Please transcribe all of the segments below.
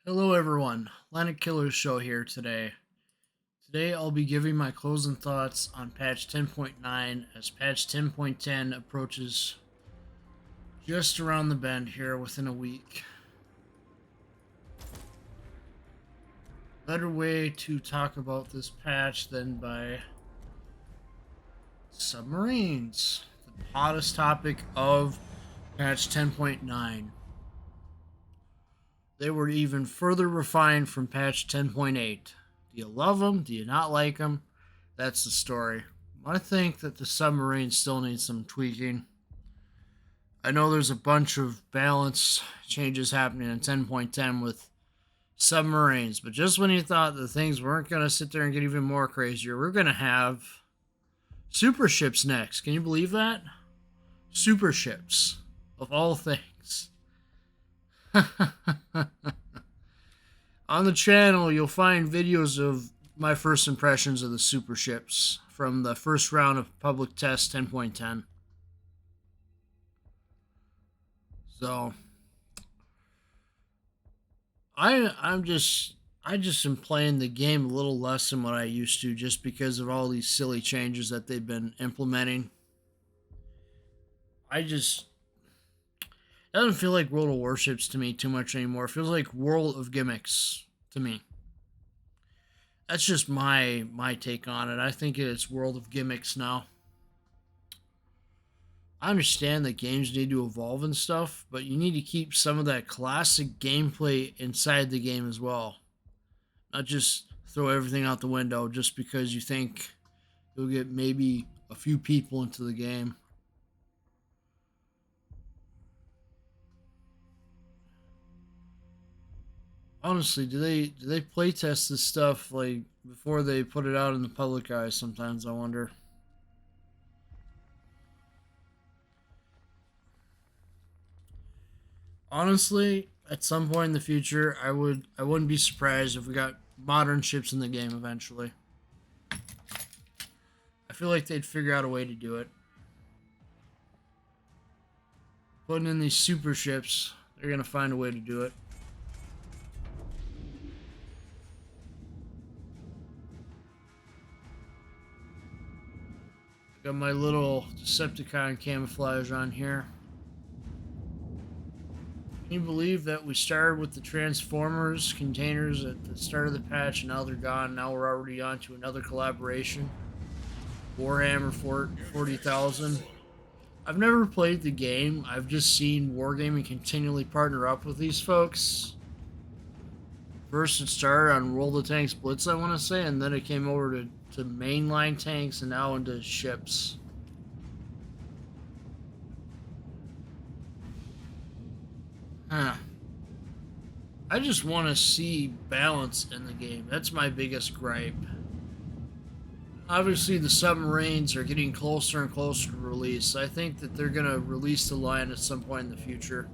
Hello everyone, Landedkiller show here today. Today I'll be giving my closing thoughts on patch 10.9 as patch 10.10 approaches just around the bend here within a week. Better way to talk about this patch than by submarines, the hottest topic of patch 10.9. They were even further refined from patch 10.8. Do you love them? Do you not like them? That's the story. I think that the submarine still needs some tweaking. I know there's a bunch of balance changes happening in 10.10 with submarines, but just when you thought that things weren't going to sit there and get even more crazier, we're going to have super ships next. Can you believe that? Super ships, of all things. On the channel, you'll find videos of my first impressions of the super ships from the first round of public test 10.10. So I just am playing the game a little less than what I used to just because of all these silly changes that they've been implementing. I just It doesn't feel like World of Warships to me too much anymore. It feels like World of Gimmicks to me. That's just my take on it. I think it's World of Gimmicks now. I understand that games need to evolve and stuff, but you need to keep some of that classic gameplay inside the game as well. Not just throw everything out the window just because you think you'll get maybe a few people into the game. Honestly, do they play test this stuff like before they put it out in the public eye? Sometimes I wonder. Honestly, at some point in the future, I wouldn't be surprised if we got modern ships in the game eventually. I feel like they'd figure out a way to do it. Putting in these super ships, they're gonna find a way to do it. Got my little Decepticon camouflage on here. Can you believe that we started with the Transformers containers at the start of the patch and now they're gone? Now we're already on to another collaboration. Warhammer 40,000. I've never played the game. I've just seen Wargaming continually partner up with these folks. First it started on World of Tanks Blitz, I want to say, and then it came over to mainline tanks and now into ships. Huh. I just want to see balance in the game. That's my biggest gripe. Obviously, the submarines are getting closer and closer to release. I think that they're going to release the line at some point in the future.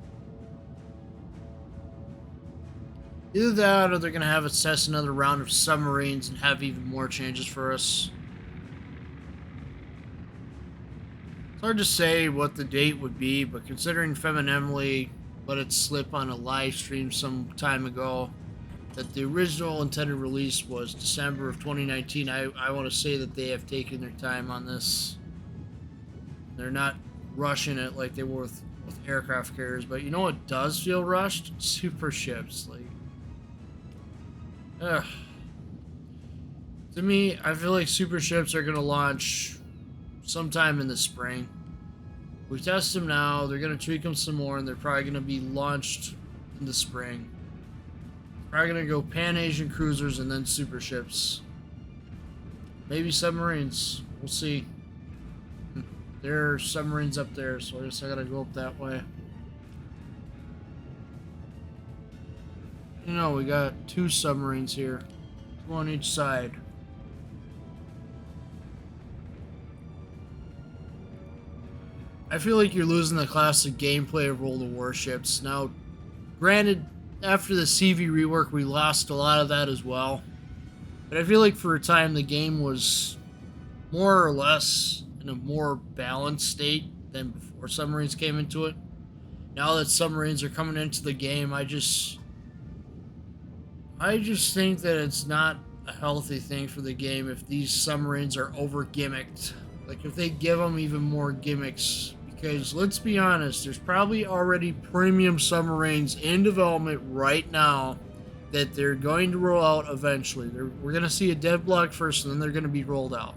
Either that or they're going to have us test another round of submarines and have even more changes for us. It's hard to say what the date would be, but considering Feminemily let it slip on a live stream some time ago that the original intended release was December of 2019, I want to say that they have taken their time on this. They're not rushing it like they were with aircraft carriers, but you know what does feel rushed? Super ships. Like, ugh. To me, I feel like super ships are going to launch sometime in the spring. We test them now, they're going to tweak them some more, and they're probably going to be launched in the spring. Probably going to go Pan-Asian cruisers and then super ships. Maybe submarines. We'll see. There are submarines up there, so I guess I got to go up that way. You know, we got two submarines here. Two on each side. I feel like you're losing the classic gameplay of World of Warships. Now, granted, after the CV rework, we lost a lot of that as well. But I feel like for a time, the game was more or less in a more balanced state than before submarines came into it. Now that submarines are coming into the game, I just think that it's not a healthy thing for the game if these submarines are over gimmicked. Like if they give them even more gimmicks, because let's be honest, there's probably already premium submarines in development right now that they're going to roll out eventually. We're going to see a dev block first, and then they're going to be rolled out,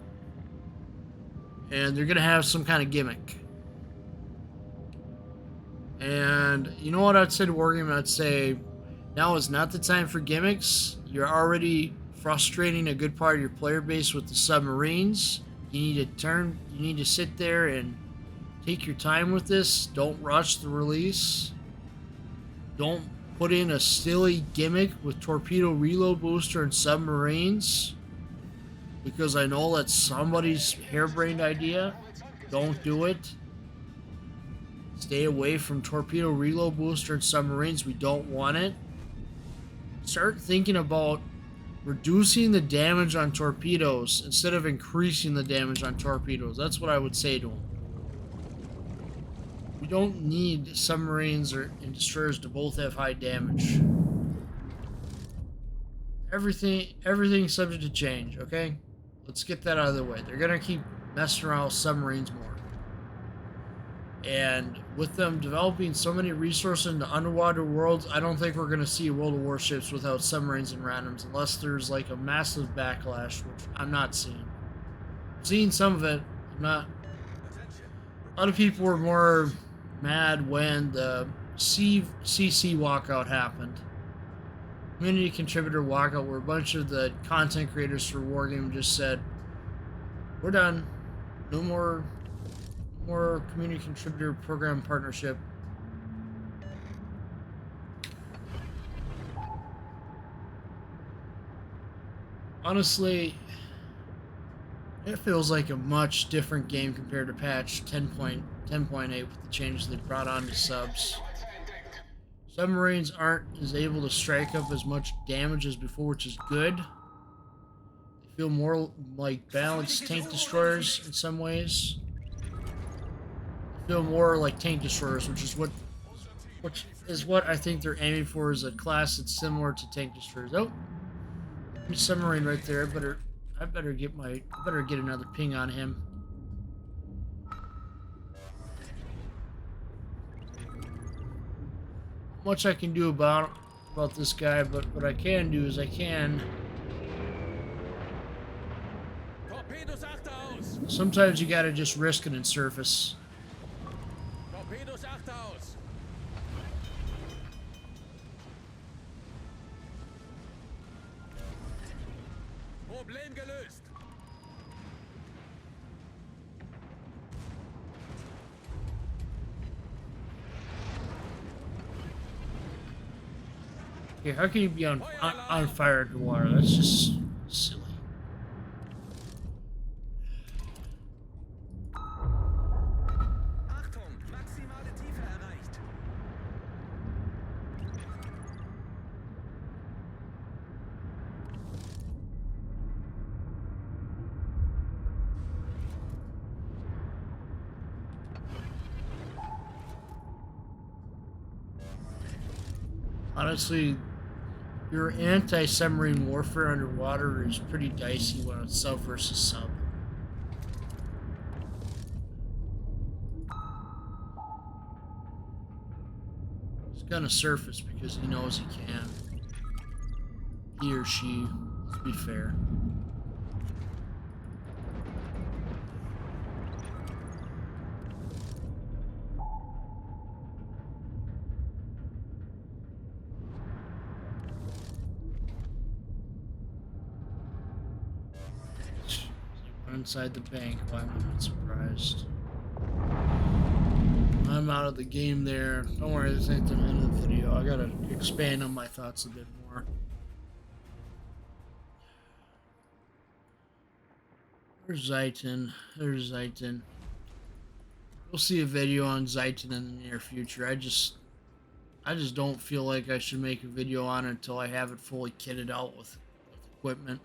and they're going to have some kind of gimmick. And you know what I'd say to Wargame? I'd say now is not the time for gimmicks. You're already frustrating a good part of your player base with the submarines. You need to sit there and take your time with this. Don't rush the release. Don't put in a silly gimmick with torpedo reload booster and submarines, because I know that's somebody's harebrained idea. Don't do it. Stay away from torpedo reload booster and submarines. We don't want it. Start thinking about reducing the damage on torpedoes instead of increasing the damage on torpedoes. That's what I would say to them. We don't need submarines and destroyers to both have high damage. Everything's subject to change, okay? Let's get that out of the way. They're gonna keep messing around with submarines more. And with them developing so many resources into underwater worlds, I don't think we're going to see a World of Warships without submarines and randoms, unless there's like a massive backlash, which I'm not seeing. I'm seeing some of it. I'm not. A lot of people were more mad when the CC walkout happened. Community contributor walkout, where a bunch of the content creators for Wargame just said, "We're done. No more community contributor program partnership." Honestly, it feels like a much different game compared to patch 10.8 with the changes they brought on to subs. Submarines aren't as able to strike up as much damage as before, which is good. They feel more like balanced tank destroyers in some ways. Feel more like tank destroyers, which is what I think they're aiming for, is a class that's similar to tank destroyers. Oh, submarine right there. I better get another ping on him. Not much I can do about this guy, but what I can do is sometimes you gotta just risk it and surface. Problem gelöst. Okay, how can you be on fire in the water? That's just silly. Achtung, maximale Tiefe erreicht. Honestly, your anti-submarine warfare underwater is pretty dicey when it's sub versus sub. He's gonna surface because he knows he can. He or she, let's be fair. Inside the bank. Why am I not surprised? I'm out of the game there. Don't worry, this ain't the end of the video. I gotta expand on my thoughts a bit more. There's Zayton. There's Zayton. We'll see a video on Zayton in the near future. I just don't feel like I should make a video on it until I have it fully kitted out with equipment.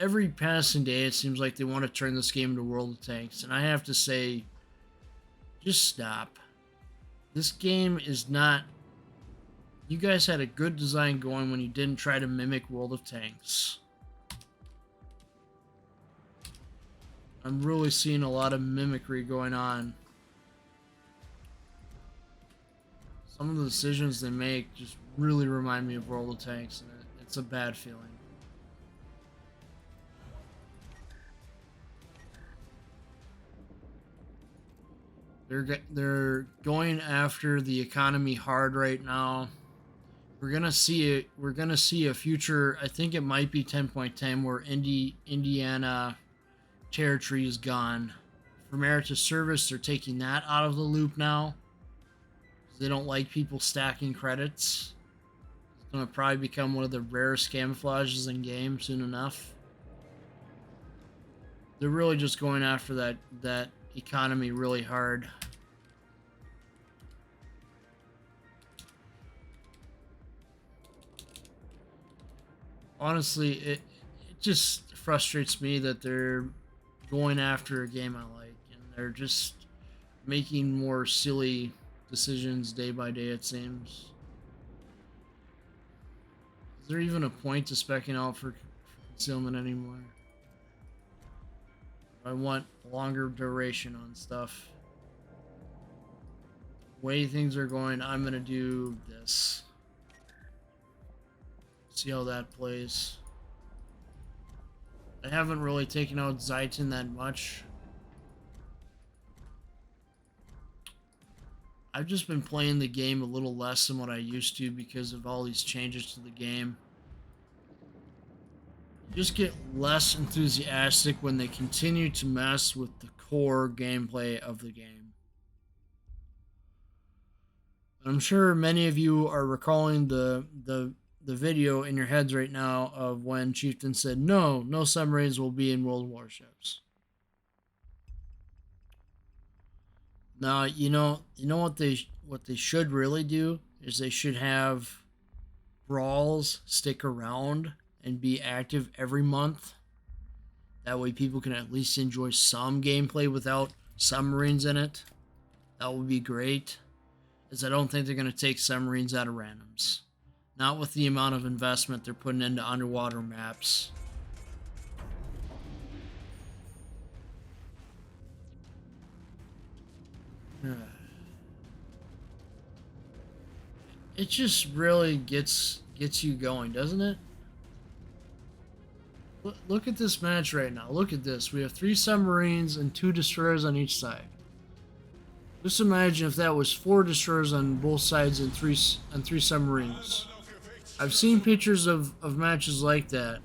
Every passing day, it seems like they want to turn this game into World of Tanks, and I have to say, just stop. This game is not You guys had a good design going when you didn't try to mimic World of Tanks. I'm really seeing a lot of mimicry going on. Some of the decisions they make just really remind me of World of Tanks, and it's a bad feeling. They're going after the economy hard right now. We're gonna see it. We're gonna see a future. I think it might be 10.10 where Indiana territory is gone. For merit to service, they're taking that out of the loop now. They don't like people stacking credits. It's gonna probably become one of the rarest camouflages in game soon enough. They're really just going after that economy really hard. Honestly, it just frustrates me that they're going after a game I like, and they're just making more silly decisions day by day, it seems. Is there even a point to speccing out for concealment anymore? I want longer duration on stuff. The way things are going, I'm gonna do this. See how that plays. I haven't really taken out Zaitin that much. I've just been playing the game a little less than what I used to because of all these changes to the game. You just get less enthusiastic when they continue to mess with the core gameplay of the game. I'm sure many of you are recalling the video in your heads right now of when Chieftain said, no submarines will be in World Warships. Now, you know what they should really do is they should have brawls stick around and be active every month. That way people can at least enjoy some gameplay without submarines in it. That would be great, as I don't think they're going to take submarines out of randoms. Not with the amount of investment they're putting into underwater maps. It just really gets you going, doesn't it? Look at this match right now. Look at this. We have 3 submarines and 2 destroyers on each side. Just imagine if that was 4 destroyers on both sides and 3 submarines. I've seen pictures of matches like that.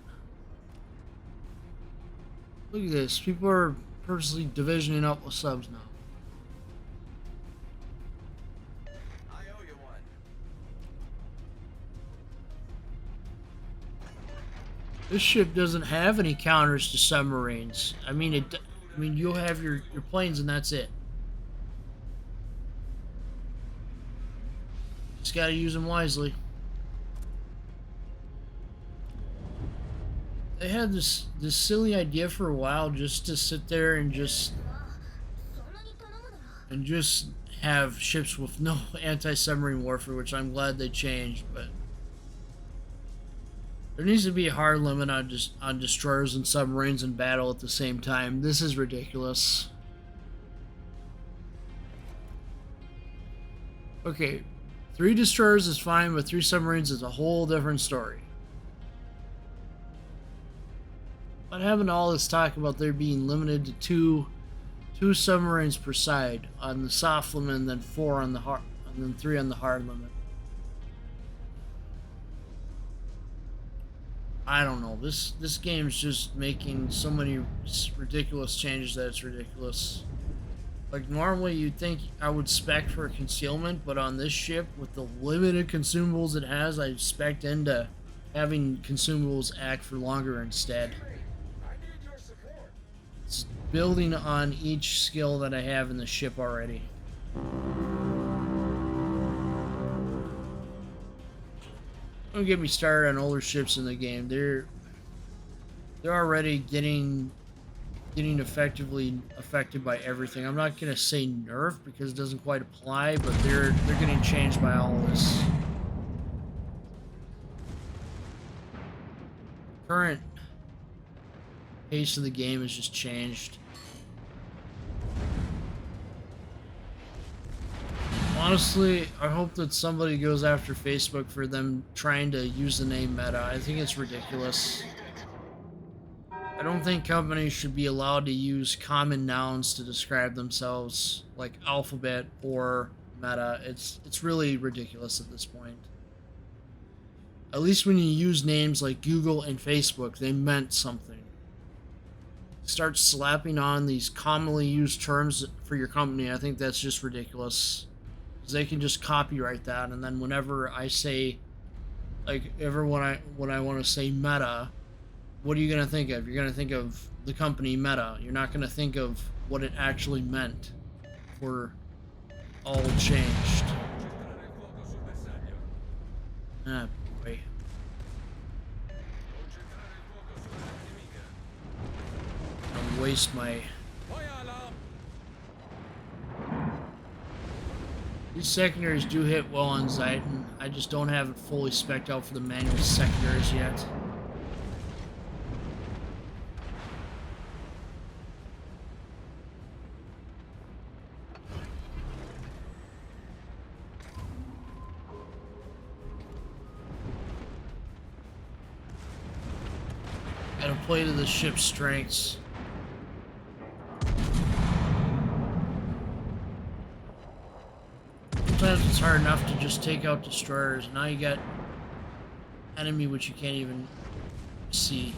Look at this. People are purposely divisioning up with subs now. I owe you one. This ship doesn't have any counters to submarines. I mean, you'll have your planes and that's it. Just gotta use them wisely. They had this silly idea for a while just to sit there and just have ships with no anti-submarine warfare, which I'm glad they changed, but there needs to be a hard limit on destroyers and submarines in battle at the same time. This is ridiculous. Okay, 3 destroyers is fine, but 3 submarines is a whole different story. But having all this talk about there being limited to two submarines per side on the soft limit, and then 4 on the hard, and then 3 on the hard limit. I don't know. This game's just making so many ridiculous changes that it's ridiculous. Like, normally you'd think I would spec for concealment, but on this ship, with the limited consumables it has, I spec'd into having consumables act for longer instead. It's building on each skill that I have in the ship already. Don't get me started on older ships in the game. They're already getting effectively affected by everything. I'm not gonna say nerf because it doesn't quite apply, but they're getting changed by all of this. current pace of the game has just changed. Honestly, I hope that somebody goes after Facebook for them trying to use the name Meta. I think it's ridiculous. I don't think companies should be allowed to use common nouns to describe themselves, like Alphabet or Meta. It's really ridiculous at this point. At least when you use names like Google and Facebook, they meant something. Start slapping on these commonly used terms for your company. I think that's just ridiculous. Because they can just copyright that, and then whenever I say, like, when I want to say Meta, what are you gonna think of? You're gonna think of the company Meta. You're not gonna think of what it actually meant for all changed. Ah, boy. I'll waste my... These secondaries do hit well on Zeiton. I just don't have it fully spec'd out for the manual secondaries yet. Gotta play to the ship's strengths. Sometimes it's hard enough to just take out destroyers. Now you got enemy which you can't even see.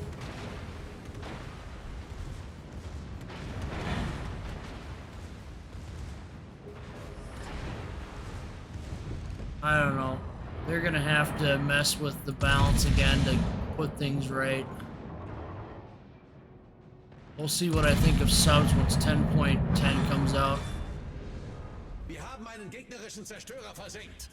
I don't know. They're gonna have to mess with the balance again to put things right. We'll see what I think of subs once 10.10 comes out. Wir haben einen gegnerischen Zerstörer versenkt.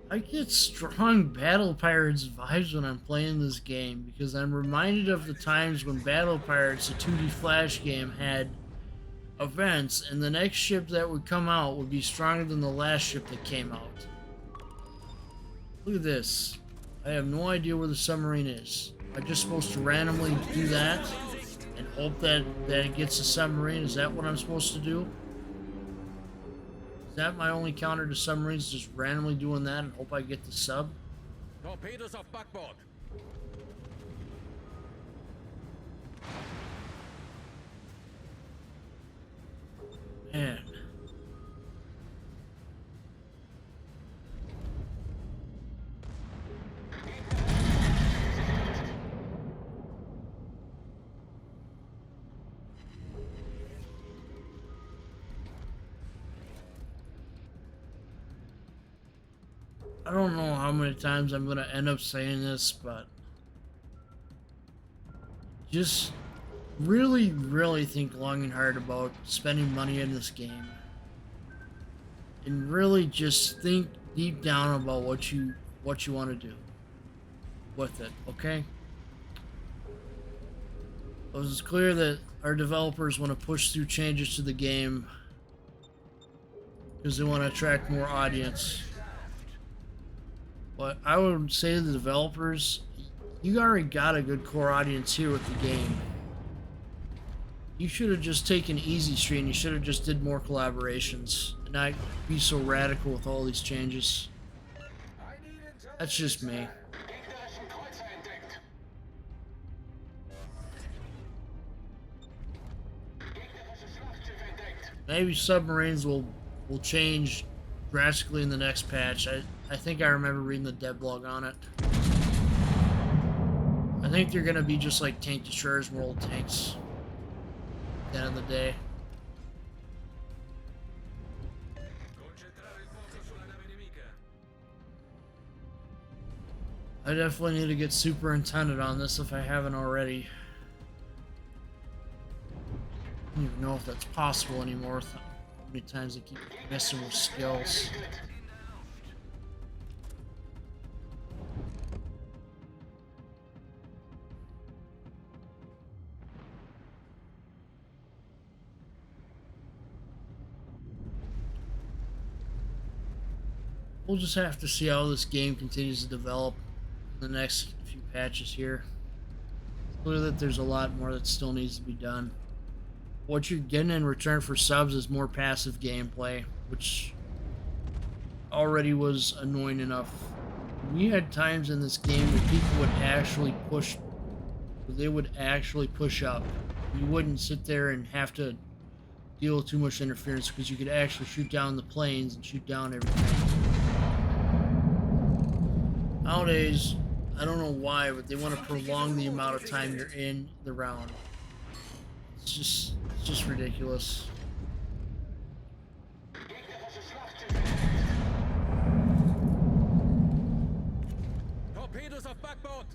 I get strong Battle Pirates vibes when I'm playing this game because I'm reminded of the times when Battle Pirates, a 2D Flash game, had events and the next ship that would come out would be stronger than the last ship that came out. Look at this. I have no idea where the submarine is. Am I just supposed to randomly do that and hope that it gets a submarine? Is that what I'm supposed to do? Is that my only counter to submarines, just randomly doing that and hope I get the sub? Torpedos auf Backbord. Man. I don't know how many times I'm gonna end up saying this, but just really think long and hard about spending money in this game. And really just think deep down about what you want to do with it, okay? It's clear that our developers want to push through changes to the game because they want to attract more audience. But I would say to the developers, you already got a good core audience here with the game. You should have just taken easy street and you should have just did more collaborations and not be so radical with all these changes. That's just me. Maybe submarines will change drastically in the next patch. I think I remember reading the devlog on it. I think they're gonna be just like tank destroyers, world tanks. At the end of the day. I definitely need to get superintendent on this if I haven't already. I don't even know if that's possible anymore. How many times I keep messing with skills. We'll just have to see how this game continues to develop. the next few patches here. It's clear that there's a lot more that still needs to be done. What you're getting in return for subs is more passive gameplay, which already was annoying enough. We had times in this game where people would actually push, they would actually push up. You wouldn't sit there and have to deal with too much interference because you could actually shoot down the planes and shoot down everything. Nowadays, I don't know why, but they want to prolong the amount of time you're in the round. It's just ridiculous. Torpedoes auf Backbord.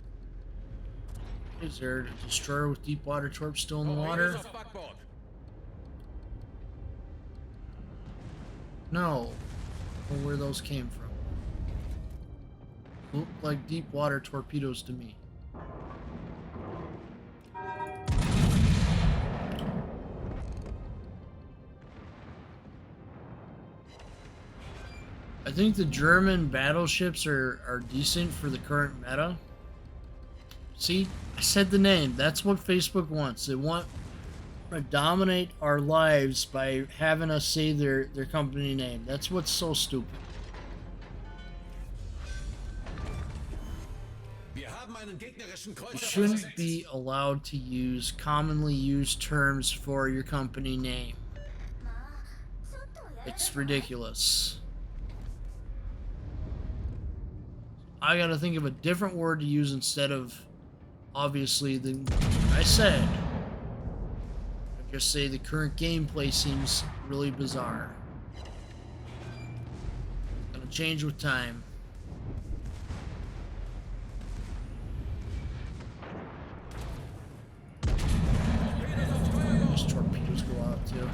Is there a destroyer with deep water torps still in the water? Torpedoes auf Backbord. No. Or where those came from. Look like deep water torpedoes to me. I think the German battleships are decent for the current meta. See, I said the name. That's what Facebook wants. They want to dominate our lives by having us say their company name. That's what's so stupid. You shouldn't be allowed to use commonly used terms for your company name. It's ridiculous. I gotta think of a different word to use instead of, obviously, the I said. I just say the current gameplay seems really bizarre. Gonna change with time. Those torpedoes go out too.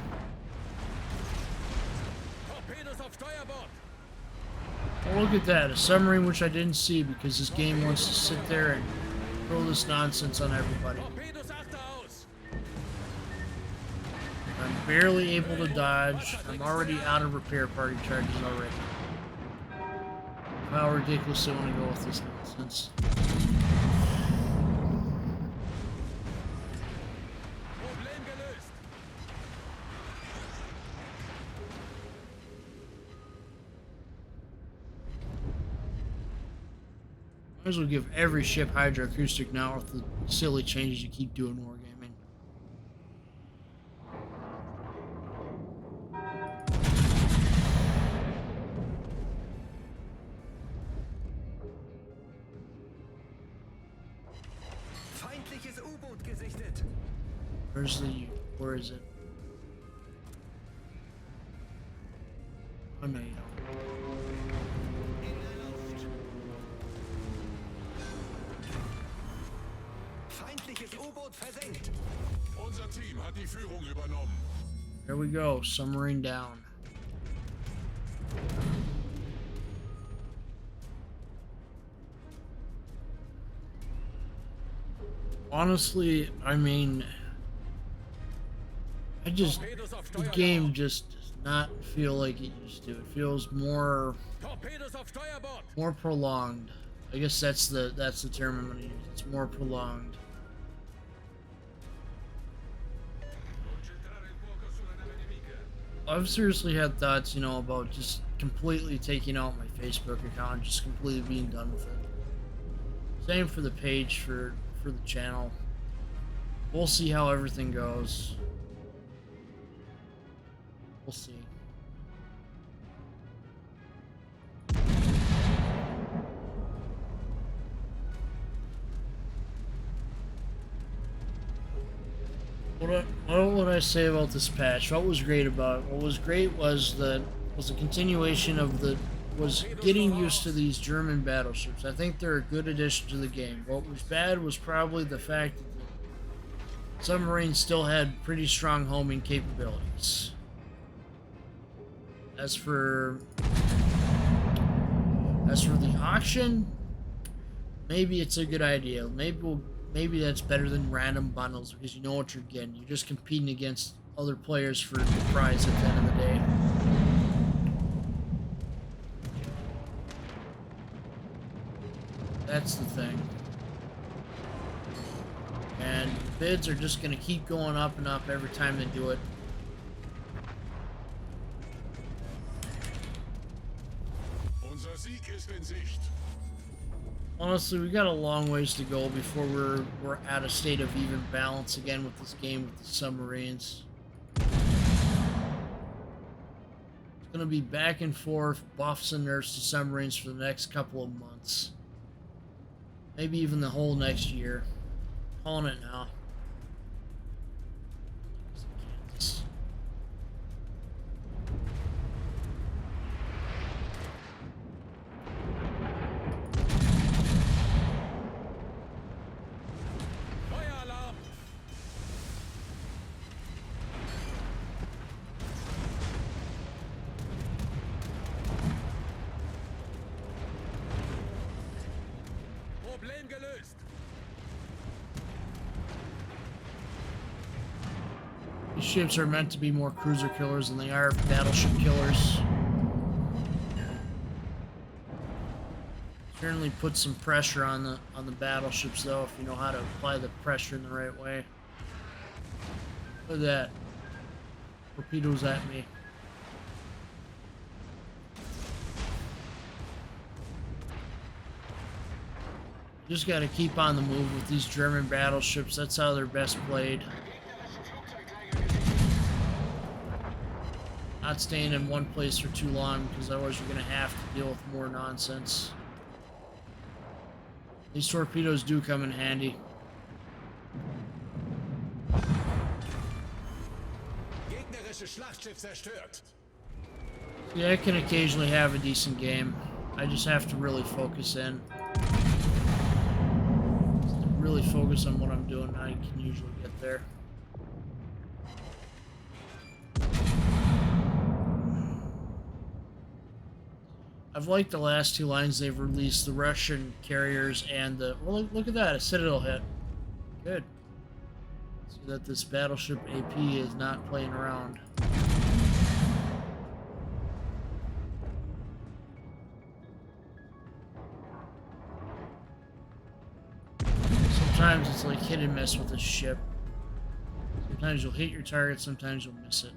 Oh, look at that, a submarine which I didn't see because this game wants to sit there and throw this nonsense on everybody. I'm barely able to dodge. I'm already out of repair party charges already. How ridiculous I want to go with this nonsense. Might as well give every ship hydroacoustic now with the silly changes you keep doing in wargaming. Feindliches U-Boot gesichtet. Where's the... where is it? Oh no, you don't. Unser Team hat die Führung übernommen. There we go, submarine down. Honestly, I mean, the game just does not feel like it used to. It feels more prolonged. I guess that's the term I'm gonna use. It's more prolonged. I've seriously had thoughts, you know, about just completely taking out my Facebook account, just completely being done with it. Same for the page for the channel. We'll see how everything goes. We'll see. What would I say about this patch? What was great about it? What was great was the continuation of getting used to these German battleships. I think they're a good addition to the game. What was bad was probably the fact that the submarines still had pretty strong homing capabilities. As for the auction, maybe it's a good idea. Maybe that's better than random bundles because you know what you're getting. You're just competing against other players for the prize at the end of the day. That's the thing. And bids are just going to keep going up and up every time they do it. Unser Sieg ist in Sicht. Honestly, we got a long ways to go before we're at a state of even balance again with this game with the submarines. It's gonna be back and forth, buffs and nerfs to submarines for the next couple of months. Maybe even the whole next year. Calling it now. Feueralarm! Problem gelöst. These ships are meant to be more cruiser killers than they are battleship killers. Certainly put some pressure on the battleships though, if you know how to apply the pressure in the right way. Look at that. Torpedoes at me. Just gotta keep on the move with these German battleships. That's how they're best played. Not staying in one place for too long, because otherwise you're gonna have to deal with more nonsense. These torpedoes do come in handy. Gegnerisches Schlachtschiff zerstört. Yeah, I can occasionally have a decent game. I just have to really focus in. Really focus on what I'm doing, I can usually get there. I've liked the last two lines they've released, the Russian carriers and the... Well, look at that, a Citadel hit. Good. See that this battleship AP is not playing around. Sometimes it's like hit and miss with this ship. Sometimes you'll hit your target, sometimes you'll miss it.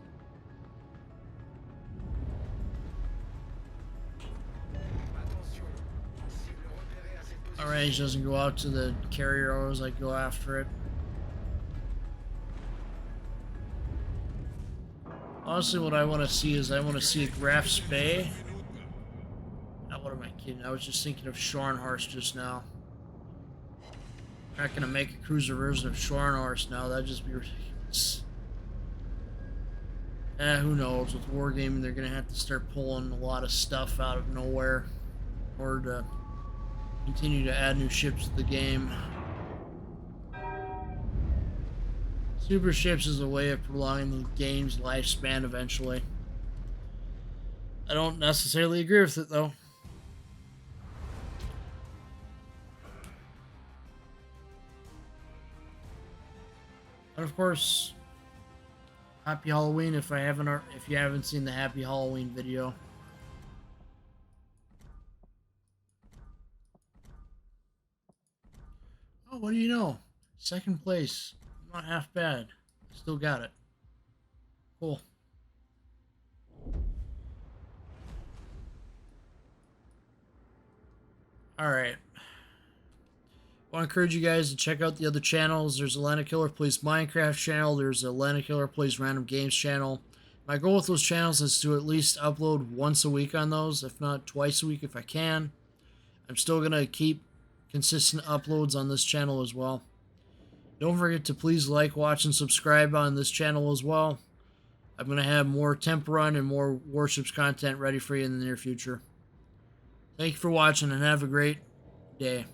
Our range doesn't go out to the carrier as I go after it. Honestly, what I want to see is I want to see a Graf Spee. Now, what am I kidding? I was just thinking of Scharnhorst just now. I'm not gonna make a cruiser version of Scharnhorst now. That'd just be ridiculous. Who knows? With wargaming, they're gonna have to start pulling a lot of stuff out of nowhere in order to continue to add new ships to the game. Super ships is a way of prolonging the game's lifespan eventually. I don't necessarily agree with it though. And of course, Happy Halloween if you haven't seen the Happy Halloween video. Oh, what do you know? Second place. Not half bad. Still got it. Cool. Alright. I want to encourage you guys to check out the other channels. There's a Landedkiller Plays Minecraft channel. There's a Landedkiller Plays Random Games channel. My goal with those channels is to at least upload once a week on those, if not twice a week if I can. I'm still going to keep consistent uploads on this channel as well. Don't forget to please like, watch, and subscribe on this channel as well. I'm going to have more Temp Run and more Warships content ready for you in the near future. Thank you for watching and have a great day.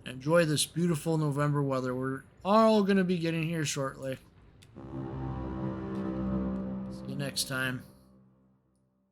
Enjoy this beautiful November weather. We're all going to be getting here shortly. See you next time.